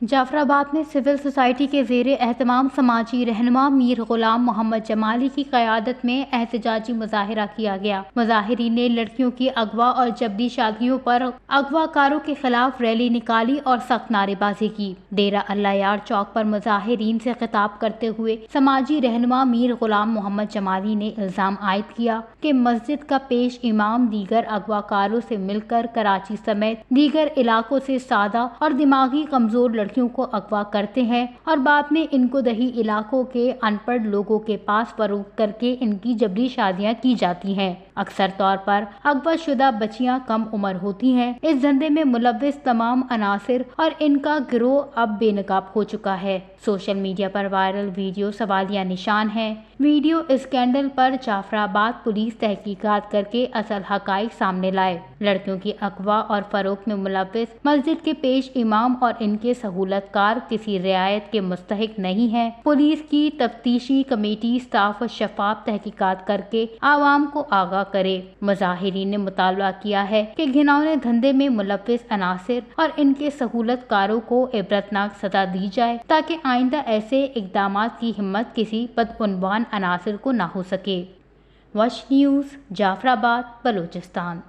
जाफराबाद में civil society के ज़ेरे एहतमाम समाजी रहनुमा मीर गुलाम मोहम्मद जमाली की क़यादत में एहतजाजी मुजाहिरा किया गया। मुजाहिरीन ने लड़कियों की अगवा और जबरी शादियों पर अगवाकारों के खिलाफ रैली निकाली और सख्त नारेबाजी की। डेरा अल्लाह यार चौक पर मुजाहिरीन से खिताब करते हुए समाजी रहनुमा मीर गुलाम मोहम्मद जमाली ने इल्जाम आयद किया कि मस्जिद का पेश इमाम दीगर अगवाकारों से मिलकर कराची समेत दीगर इलाकों से सादा और दिमागी कमजोर लड़कियों को अगवा करते हैं और बाद में इनको दही इलाकों के अनपढ़ लोगों के पास फरोख्त करके इनकी जबरी शादियां की जाती हैं। अक्सर तौर पर अगवा शुदा बच्चियां कम उम्र होती हैं। इस धंधे में मुलव्विस तमाम अनासिर और इनका गिरोह अब बेनकाब हो चुका है। सोशल मीडिया पर वायरल वीडियो सवालिया निशान है। वीडियो स्कैंडल पर जाफराबाद पुलिस तहकीकात करके असल हकाइक सामने लाए। लड़कियों की अगवा और फरोख्त में मुलव्विस मस्जिद के पेश इमाम और इनके सहूलतकार किसी रियायत के मुस्तहिक नहीं है। पुलिस की तफ्तीशी कमेटी साफ शफाफ तहकीकात करके आवाम को आगाह करे। मुजाहिरीन ने मुतालबा किया है कि घिनौने धंधे में मुलव्विस अनासिर और इनके सहूलतकारों को इबरतनाक सजा दी जाए ताकि आइंदा ऐसे इकदामात की हिम्मत किसी बदउनवान अनासिर को न हो सके। वश न्यूज़, जाफराबाद, बलूचिस्तान।